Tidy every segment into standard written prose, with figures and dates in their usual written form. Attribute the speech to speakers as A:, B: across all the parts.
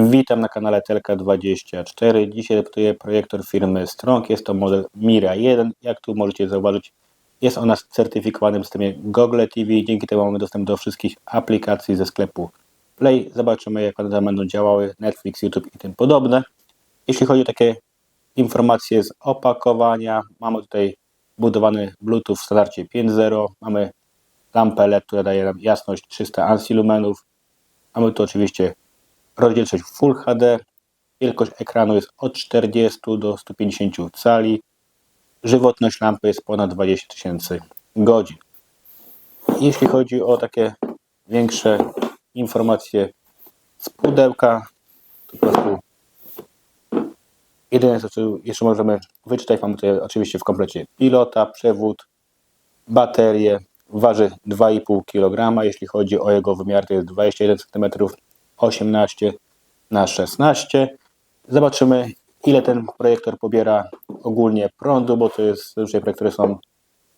A: Witam na kanale Telka24. Dzisiaj debiutuje projektor firmy Strong. Jest to model Mira 1. Jak tu możecie zauważyć, jest ona w certyfikowanym systemie Google TV. Dzięki temu mamy dostęp do wszystkich aplikacji ze sklepu Play. Zobaczymy, jak one będą działały, Netflix, YouTube i tym podobne. Jeśli chodzi o takie informacje z opakowania, mamy tutaj budowany Bluetooth w standardzie 5.0. Mamy lampę LED, która daje nam jasność 300 ANSI-lumenów. Mamy tu oczywiście rozdzielczość Full HD, wielkość ekranu jest od 40 do 150 cali, żywotność lampy jest ponad 20 000 godzin. Jeśli chodzi o takie większe informacje z pudełka, to po prostu jedyne co jeszcze możemy wyczytać, mamy tutaj oczywiście w komplecie pilota, przewód, baterię, waży 2,5 kg, jeśli chodzi o jego wymiar to jest 21 cm 18 na 16. Zobaczymy, ile ten projektor pobiera ogólnie prądu, bo to jest zazwyczaj projektory są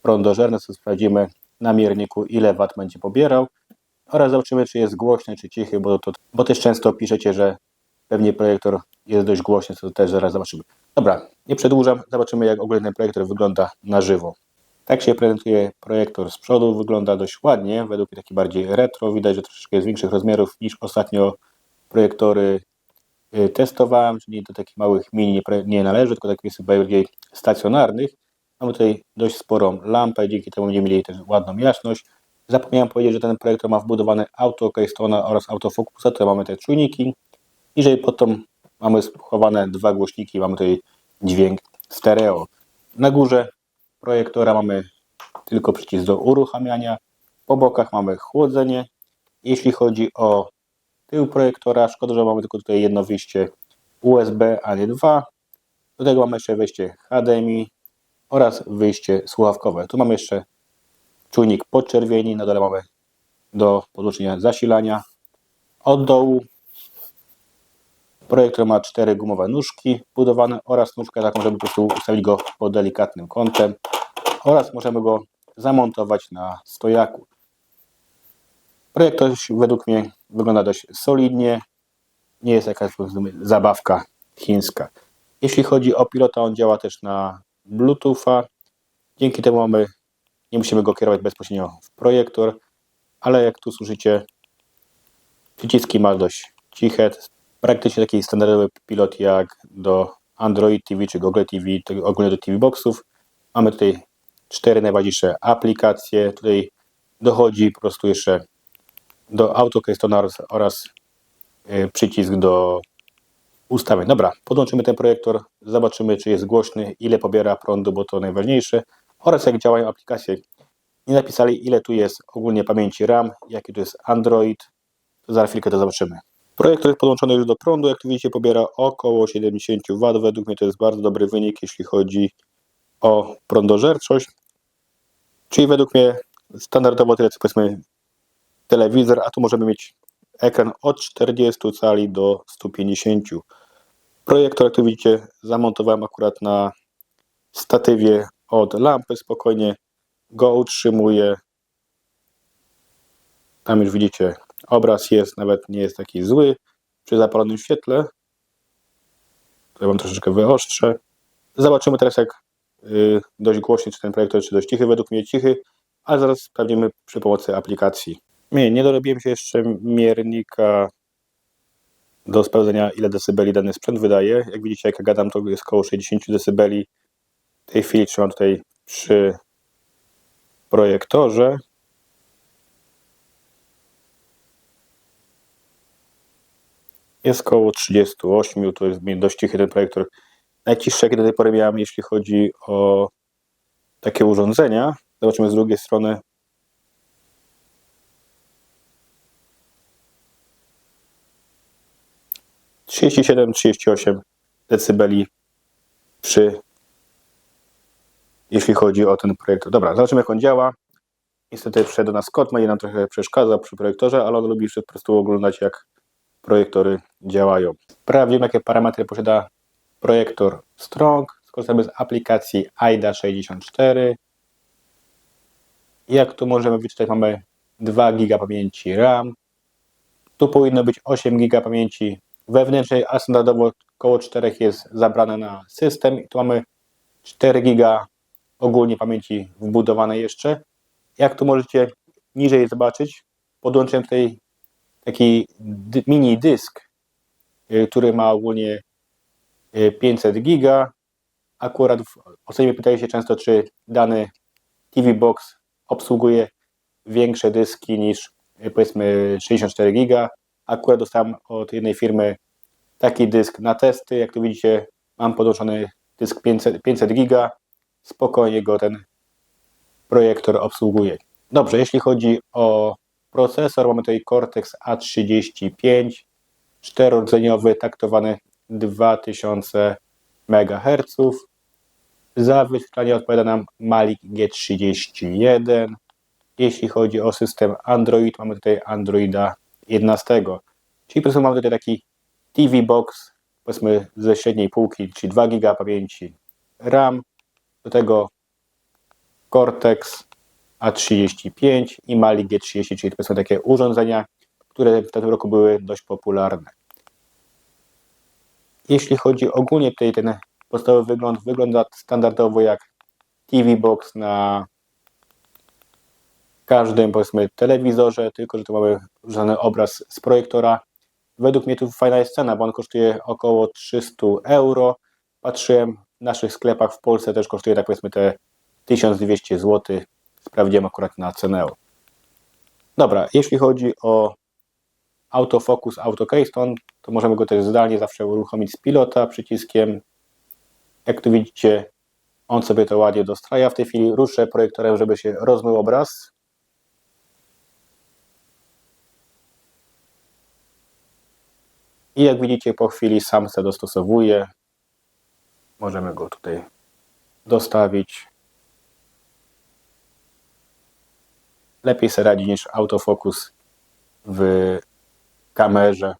A: prądożerne, co sprawdzimy na mierniku, ile wat będzie pobierał, oraz zobaczymy, czy jest głośny, czy cichy, bo też często piszecie, że pewnie projektor jest dość głośny, co też zaraz zobaczymy. Dobra, nie przedłużam, zobaczymy, jak ogólnie ten projektor wygląda na żywo. Tak się prezentuje projektor z przodu, wygląda dość ładnie, według mnie taki bardziej retro, widać, że troszeczkę jest większych rozmiarów niż ostatnio projektory testowałem, czyli do takich małych mini nie należy, tylko takich jest bardziej stacjonarnych. Mamy tutaj dość sporą lampę, dzięki temu będziemy mieli też ładną jasność. Zapomniałem powiedzieć, że ten projektor ma wbudowane auto Keystona oraz autofokusa, tutaj mamy te czujniki. Niżej potom mamy schowane dwa głośniki, mamy tutaj dźwięk stereo. Na górze projektora mamy tylko przycisk do uruchamiania, po bokach mamy chłodzenie. Jeśli chodzi o tył projektora, szkoda, że mamy tylko tutaj jedno wyjście USB, a nie dwa. Do tego mamy jeszcze wejście HDMI oraz wyjście słuchawkowe. Tu mamy jeszcze czujnik podczerwieni, na dole mamy do podłączenia zasilania. Od dołu projektor ma 4 gumowe nóżki budowane oraz nóżkę taką, żeby po prostu ustawić go pod delikatnym kątem oraz możemy go zamontować na stojaku. Projektor według mnie wygląda dość solidnie, nie jest jakaś zabawka chińska. Jeśli chodzi o pilota, on działa też na Bluetootha, dzięki temu nie musimy go kierować bezpośrednio w projektor, ale jak tu słyszycie, przyciski ma dość ciche, praktycznie taki standardowy pilot jak do Android TV czy Google TV, ogólnie do TV Boxów. Mamy tutaj 4 najważniejsze aplikacje, tutaj dochodzi po prostu jeszcze do auto Keystona oraz przycisk do ustawień. Dobra, podłączymy ten projektor, zobaczymy, czy jest głośny, ile pobiera prądu, bo to najważniejsze, oraz jak działają aplikacje. Nie napisali, ile tu jest ogólnie pamięci RAM, jaki tu jest Android, to za chwilkę to zobaczymy. Projektor jest podłączony już do prądu, jak tu widzicie, pobiera około 70 W. Według mnie to jest bardzo dobry wynik, jeśli chodzi o prądożerczość. Czyli według mnie standardowo tyle, co powiedzmy telewizor, a tu możemy mieć ekran od 40 cali do 150. Projektor, jak tu widzicie, zamontowałem akurat na statywie od lampy, spokojnie go utrzymuję. Tam już widzicie, obraz jest, nawet nie jest taki zły przy zapalonym świetle. Tutaj mam troszeczkę wyostrzę. Zobaczymy teraz, jak dość głośny, czy ten projektor, czy dość cichy. Według mnie cichy, ale zaraz sprawdzimy przy pomocy aplikacji. Nie dorobiłem się jeszcze miernika do sprawdzenia, ile decybeli dany sprzęt wydaje. Jak widzicie, jak ja gadam, to jest około 60 decybeli. W tej chwili trzymam tutaj przy projektorze. Jest około 38, to jest dość cichy ten projektor. Najciszsze, jakie do tej pory miałem, jeśli chodzi o takie urządzenia. Zobaczymy z drugiej strony. - 37-38 decybeli jeśli chodzi o ten projektor. Dobra, zobaczymy, jak on działa. Niestety wszedł do nas kot, będzie nam trochę przeszkadzał przy projektorze, ale on lubi po prostu oglądać, jak projektory działają. Sprawdzimy, jakie parametry posiada projektor Strong. Skorzystamy z aplikacji AIDA64. Jak tu możemy wyczytać, mamy 2 GB pamięci RAM. Tu powinno być 8 GB pamięci wewnętrznej, a standardowo około 4 jest zabrane na system. I tu mamy 4 giga ogólnie pamięci wbudowane jeszcze. Jak tu możecie niżej zobaczyć, podłączyłem tutaj taki mini dysk, który ma ogólnie 500 giga. Akurat osoby pytają się często, czy dany TV Box obsługuje większe dyski niż powiedzmy 64 giga. Akurat dostałem od jednej firmy taki dysk na testy. Jak tu widzicie, mam podłączony dysk 500 giga. Spokojnie go ten projektor obsługuje. Dobrze, jeśli chodzi o procesor, mamy tutaj Cortex A35, 4-rdzeniowy, taktowany 2000 MHz. Za wyświetlanie odpowiada nam Malik G31. Jeśli chodzi o system Android, mamy tutaj Androida 11. Czyli po prostu mamy tutaj taki TV Box, powiedzmy ze średniej półki, czyli 2 GB pamięci RAM. Do tego Cortex A35 i Mali G30, czyli to są takie urządzenia, które w tym roku były dość popularne. Jeśli chodzi ogólnie tutaj ten podstawowy wygląd, wygląda standardowo jak TV Box na każdym powiedzmy telewizorze, tylko że tu mamy wrzucony obraz z projektora. Według mnie tu fajna jest cena, bo on kosztuje około 300 euro. Patrzyłem w naszych sklepach w Polsce, też kosztuje tak powiedzmy te 1200 zł. Sprawdziłem akurat na cenę. Dobra, jeśli chodzi o autofocus, autokeystone, to możemy go też zdalnie zawsze uruchomić z pilota przyciskiem. Jak tu widzicie, on sobie to ładnie dostraja. W tej chwili ruszę projektorem, żeby się rozmył obraz. I jak widzicie, po chwili sam się dostosowuje. Możemy go tutaj dostawić. Lepiej się radzi niż autofokus w kamerze.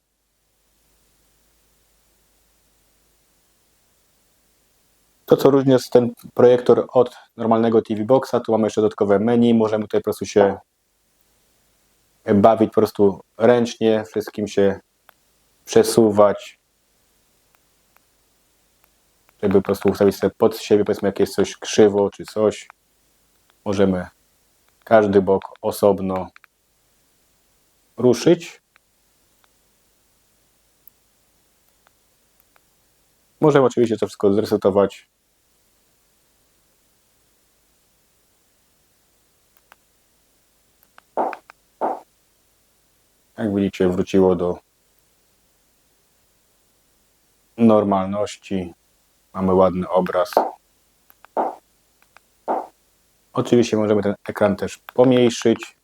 A: To, co różni jest ten projektor od normalnego TV Boxa, tu mamy jeszcze dodatkowe menu. Możemy tutaj po prostu się bawić po prostu ręcznie, wszystkim się przesuwać, żeby po prostu ustawić sobie pod siebie, powiedzmy jak jest coś krzywo czy coś. Możemy każdy bok osobno ruszyć. Możemy oczywiście to wszystko zresetować. Jak widzicie, wróciło do normalności. Mamy ładny obraz. Oczywiście możemy ten ekran też pomniejszyć.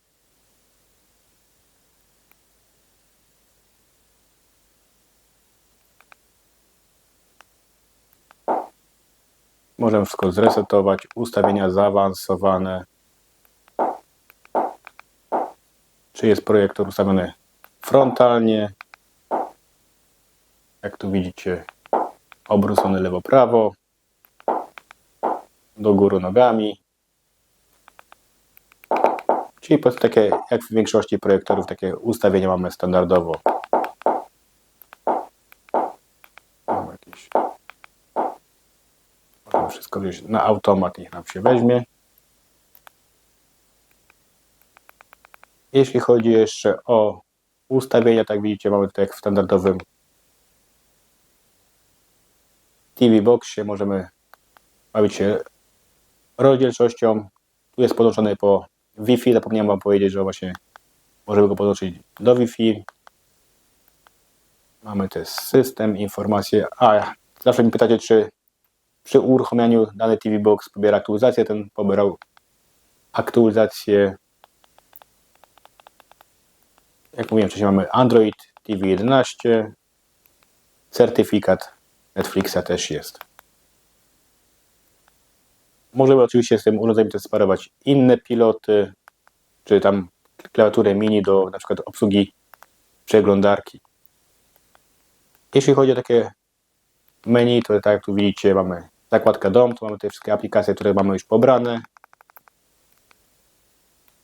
A: Możemy wszystko zresetować. Ustawienia zaawansowane. Czy jest projektor ustawiony frontalnie? Jak tu widzicie, obrócony lewo-prawo, do góry nogami. Czyli po prostu takie, jak w większości projektorów, takie ustawienia mamy standardowo. Mamy jakieś... Możemy wszystko wziąć na automat, niech nam się weźmie. Jeśli chodzi jeszcze o ustawienia, tak widzicie, mamy tutaj jak w standardowym TV Boxie, możemy bawić się rozdzielczością. Tu jest podłączony po Wi-Fi, zapomniałem Wam powiedzieć, że właśnie możemy go podłączyć do Wi-Fi. Mamy też system, informacje. Zawsze mi pytacie, czy przy uruchomieniu dany TV Box pobiera aktualizację. Ten pobierał aktualizację. Jak mówiłem wcześniej, mamy Android TV 11. Certyfikat Netflixa też jest. Możemy oczywiście z tym urządzeniem też sparować inne piloty, czy tam klawiaturę mini do na przykład obsługi przeglądarki. Jeśli chodzi o takie menu, to tak jak tu widzicie, mamy zakładkę dom, tu mamy te wszystkie aplikacje, które mamy już pobrane.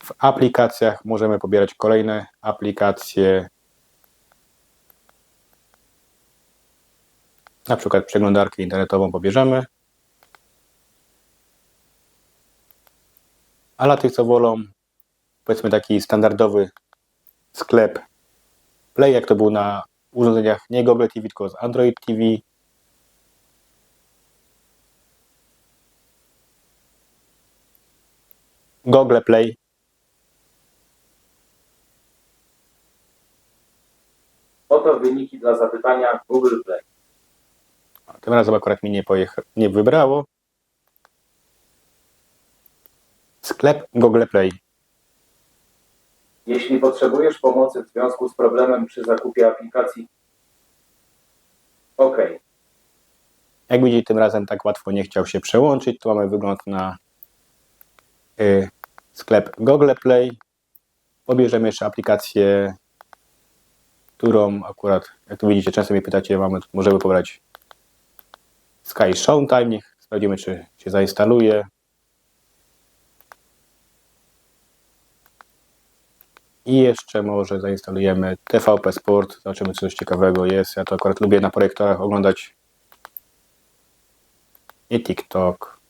A: W aplikacjach możemy pobierać kolejne aplikacje. Na przykład przeglądarkę internetową pobierzemy. A dla tych, co wolą, powiedzmy taki standardowy sklep Play, jak to był na urządzeniach nie Google TV, tylko z Android TV. Google Play.
B: Oto wyniki dla zapytania Google Play.
A: Tym razem akurat mi nie wybrało. Sklep Google Play.
B: Jeśli potrzebujesz pomocy w związku z problemem przy zakupie aplikacji, OK.
A: Jak widzicie, tym razem tak łatwo nie chciał się przełączyć. Tu mamy wygląd na sklep Google Play. Pobierzemy jeszcze aplikację, którą akurat, jak tu widzicie, często mnie pytacie, możemy pobrać Sky Showtime. Niech sprawdzimy, czy się zainstaluje. I jeszcze może zainstalujemy TVP Sport. Zobaczymy, co coś ciekawego jest. Ja to akurat lubię na projektorach oglądać i TikTok.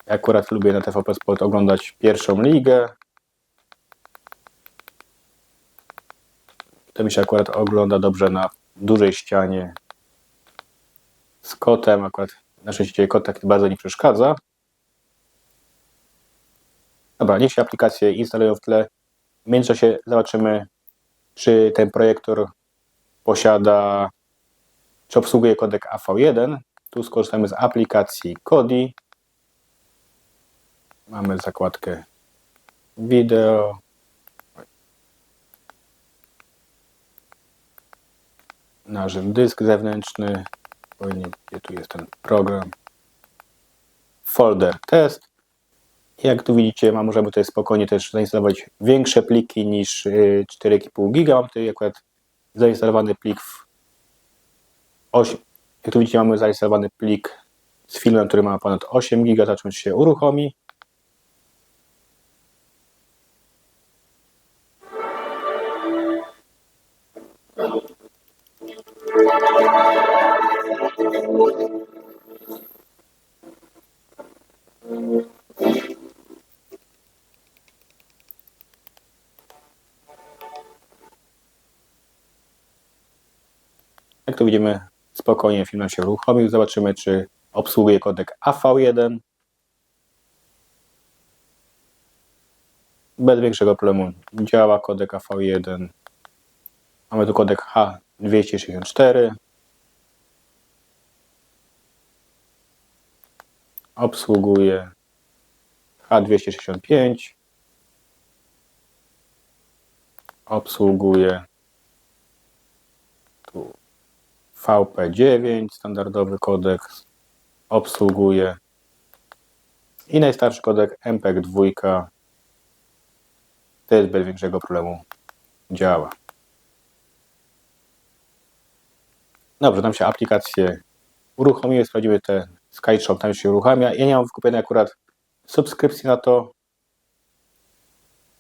A: Ja akurat lubię na TVP Sport oglądać pierwszą ligę. To mi się akurat ogląda dobrze na dużej ścianie z kotem. Akurat na szczęście kot tak bardzo nie przeszkadza. Dobra, niech się aplikacje instalują w tle. W międzyczasie zobaczymy, czy ten projektor posiada, czy obsługuje kodek AV1. Tu skorzystamy z aplikacji Kodi. Mamy zakładkę wideo. Nasz dysk zewnętrzny. Gdzie tu jest ten program? Folder test. Jak tu widzicie, możemy tutaj spokojnie też zainstalować większe pliki niż 4,5 giga. Mam tutaj akurat zainstalowany plik jak tu widzicie, mamy zainstalowany plik z filmem, który ma ponad 8 giga. Zobaczymy, czy się uruchomi. Jak tu widzimy, spokojnie film nam się uruchomił. Zobaczymy, czy obsługuje kodek AV1. Bez większego problemu działa kodek AV1. Mamy tu kodek H264. Obsługuje H265. Obsługuje tu VP9, standardowy kodek. Obsługuje i najstarszy kodek MPEG-2. Też bez większego problemu działa. Dobrze, nam się aplikacje uruchomiły. Sprawdzimy te SkyShop, tam już się uruchamia. Ja nie mam wykupionej akurat subskrypcji na to.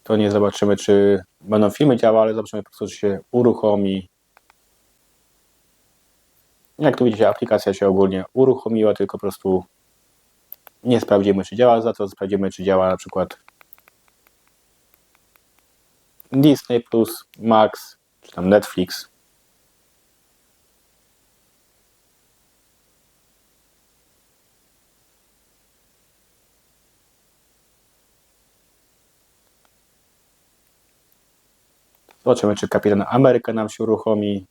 A: To nie zobaczymy, czy będą filmy działały, ale zobaczymy po prostu, czy się uruchomi. Jak tu widzicie, aplikacja się ogólnie uruchomiła, tylko po prostu nie sprawdzimy, czy działa. Za to sprawdzimy, czy działa na przykład Disney+, Max, czy tam Netflix. Zobaczymy, czy Kapitan Ameryka nam się uruchomi.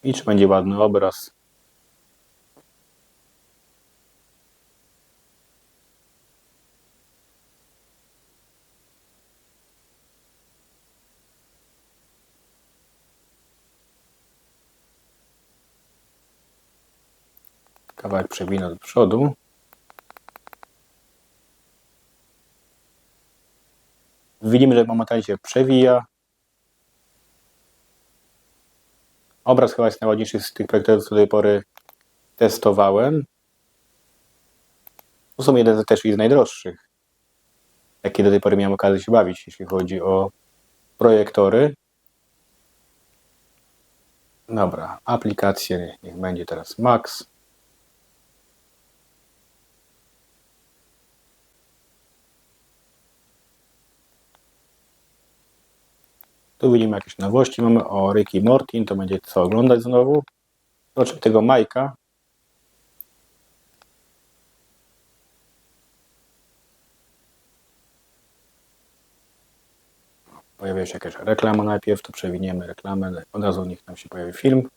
A: I czy będzie ładny obraz. Kawałek przewinę do przodu. Widzimy, że momentalnie się przewija. Obraz chyba jest najładniejszy z tych projektorów, co do tej pory testowałem. To są jeden też z najdroższych. jakiej do tej pory miałem okazję się bawić, jeśli chodzi o projektory. Dobra, aplikacje, niech będzie teraz Max. Tu widzimy jakieś nowości. Mamy o Rick i Morty, to będzie co oglądać znowu. Zobaczymy tego Majka. Pojawia się jakaś reklama najpierw, to przewiniemy reklamę, od razu niech nam się pojawi film.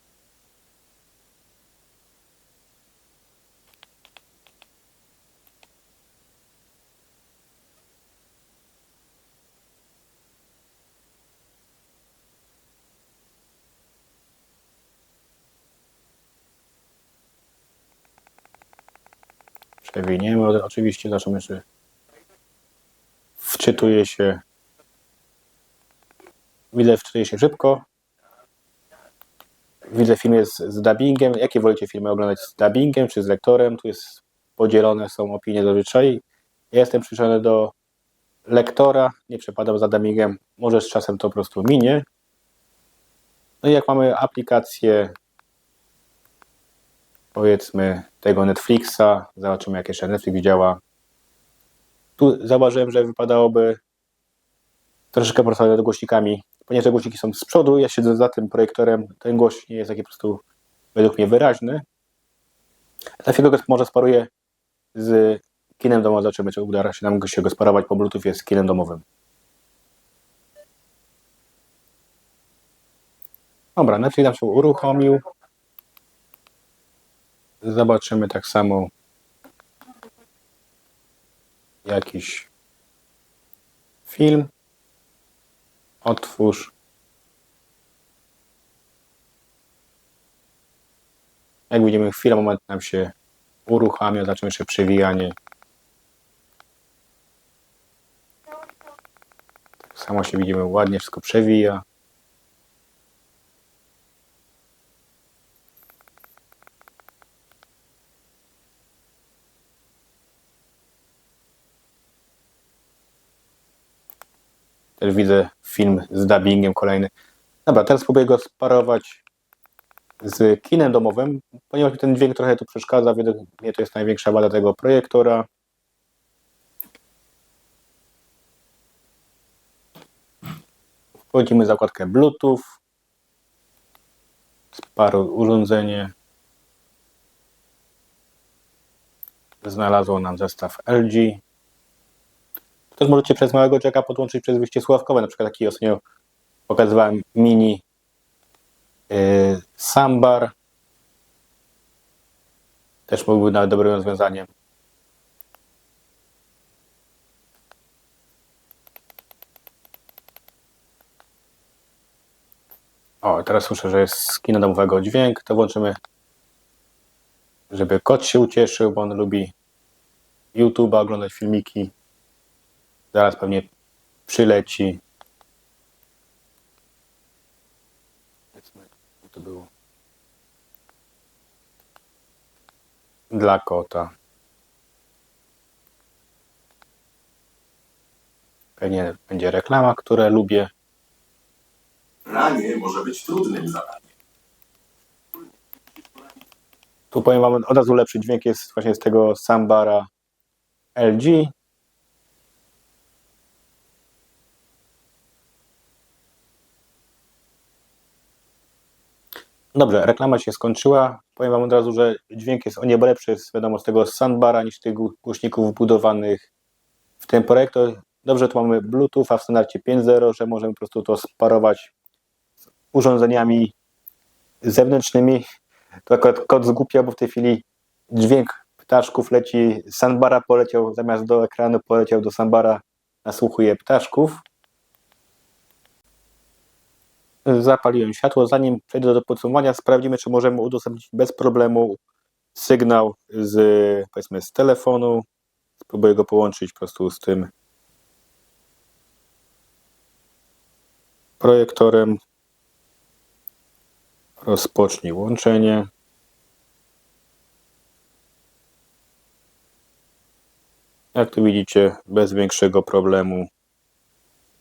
A: Przewiniemy, oczywiście zobaczymy, czy wczytuje się. Widzę, wczytuje się szybko. Widzę, film jest z dubbingiem. Jakie wolicie filmy oglądać, z dubbingiem czy z lektorem? Tu jest podzielone są opinie zazwyczaj. Ja jestem przyczyniony do lektora, nie przepadam za dubbingiem. Może z czasem to po prostu minie. No i jak mamy aplikację, powiedzmy, tego Netflixa, zobaczymy, jak jeszcze Netflix działa. Tu zauważyłem, że wypadałoby troszeczkę pracować nad głośnikami, ponieważ te głośniki są z przodu, ja siedzę za tym projektorem, ten głośnik nie jest taki po prostu według mnie wyraźny. Za chwilę go może sparuję z kinem domowym, zobaczymy, czy uda się nam go sparować po Bluetoothie z kinem domowym. Dobra, Netflix nam się uruchomił. Zobaczymy tak samo jakiś film. Otwórz. Jak widzimy, chwilę, moment nam się uruchamia. Zobaczymy jeszcze przewijanie. Tak samo się widzimy, ładnie wszystko przewija. Też widzę film z dubbingiem kolejny. Dobra, teraz spróbuję go sparować z kinem domowym, ponieważ ten dźwięk trochę tu przeszkadza. Według mnie to jest największa wada tego projektora. Wchodzimy w zakładkę Bluetooth. Sparuj urządzenie. Znalazło nam zestaw LG. Też możecie przez małego jacka podłączyć przez wyjście słuchawkowe. Na przykład taki ostatnio pokazywałem mini soundbar. Też byłby nawet dobrym rozwiązaniem. O, teraz słyszę, że jest z kina domowego dźwięk. To włączymy, żeby kot się ucieszył, bo on lubi YouTube'a, oglądać filmiki. Zaraz pewnie przyleci. To było dla kota. Pewnie będzie reklama, które lubię.
C: Pranie może być trudnym zadaniem.
A: Tu powiem wam, od razu lepszy dźwięk jest właśnie z tego soundbara LG. Dobrze, reklama się skończyła. Powiem wam od razu, że dźwięk jest o niebo lepszy, wiadomo, z tego soundbara niż tych głośników wbudowanych w ten projektor. Dobrze, tu mamy Bluetooth, a w standardzie 5.0, że możemy po prostu to sparować z urządzeniami zewnętrznymi. To akurat kot zgłupia, bo w tej chwili dźwięk ptaszków leci z soundbara, poleciał zamiast do ekranu, poleciał do soundbara, nasłuchuje ptaszków. Zapaliłem światło. Zanim przejdę do podsumowania, sprawdzimy, czy możemy udostępnić bez problemu sygnał powiedzmy z telefonu. Spróbuję go połączyć po prostu z tym projektorem. Rozpocznij łączenie. Jak tu widzicie, bez większego problemu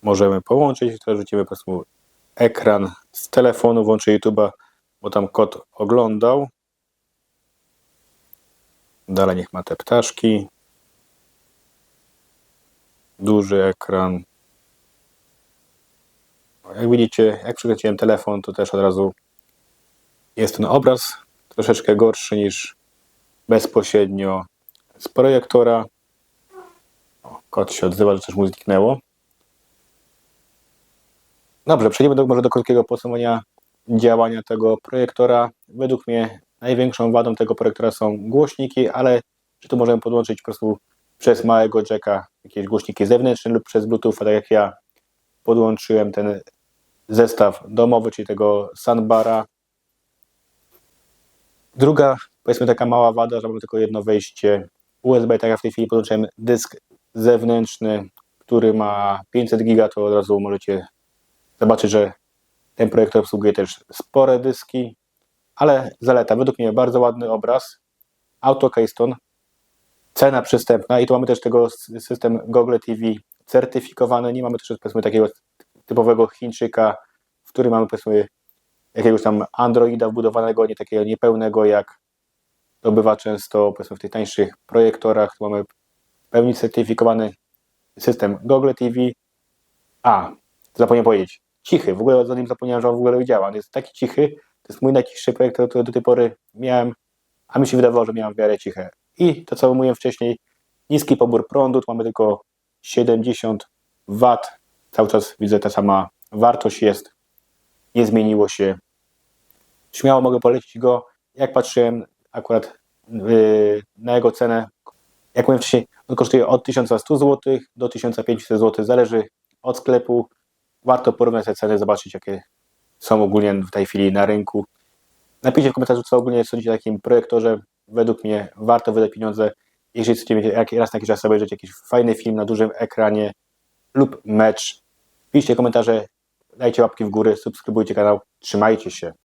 A: możemy połączyć. Teraz rzucimy po prostu ekran z telefonu, włączę YouTube'a, bo tam kot oglądał. Dalej niech ma te ptaszki. Duży ekran. Jak widzicie, jak przykręciłem telefon, to też od razu jest ten obraz troszeczkę gorszy niż bezpośrednio z projektora. O, kot się odzywa, że coś mu zniknęło. Dobrze, przejdziemy może do krótkiego podsumowania działania tego projektora. Według mnie największą wadą tego projektora są głośniki, ale czy tu możemy podłączyć po prostu przez małego jacka jakieś głośniki zewnętrzne lub przez Bluetooth, tak jak ja podłączyłem ten zestaw domowy, czyli tego soundbara. Druga, powiedzmy taka mała wada, że mamy tylko jedno wejście USB, tak jak w tej chwili podłączyłem dysk zewnętrzny, który ma 500 giga, to od razu możecie zobaczyć, że ten projektor obsługuje też spore dyski, ale zaleta, według mnie bardzo ładny obraz, auto Keystone, cena przystępna i tu mamy też tego system Google TV certyfikowany, nie mamy też powiedzmy takiego typowego Chińczyka, w którym mamy powiedzmy jakiegoś tam Androida wbudowanego, nie takiego niepełnego jak to bywa często powiedzmy w tych tańszych projektorach. Tu mamy w pełni certyfikowany system Google TV. Zapomniałem powiedzieć, cichy, w ogóle o nim zapomniałem, że on w ogóle działa. On jest taki cichy, to jest mój najcichszy projektor, który do tej pory miałem, a mi się wydawało, że miałem w miarę ciche. I to, co mówiłem wcześniej, niski pobór prądu, tu mamy tylko 70 W, cały czas widzę ta sama wartość jest, nie zmieniło się. Śmiało mogę polecić go, jak patrzyłem akurat na jego cenę, jak mówiłem wcześniej, on kosztuje od 1100 zł do 1500 zł, zależy od sklepu. Warto porównać te ceny, zobaczyć jakie są ogólnie w tej chwili na rynku. Napiszcie w komentarzu, co ogólnie sądzicie o takim projektorze. Według mnie warto wydać pieniądze, jeżeli chcecie mieć raz na jakiś czas obejrzeć jakiś fajny film na dużym ekranie lub mecz. Piszcie komentarze, dajcie łapki w górę, subskrybujcie kanał, trzymajcie się.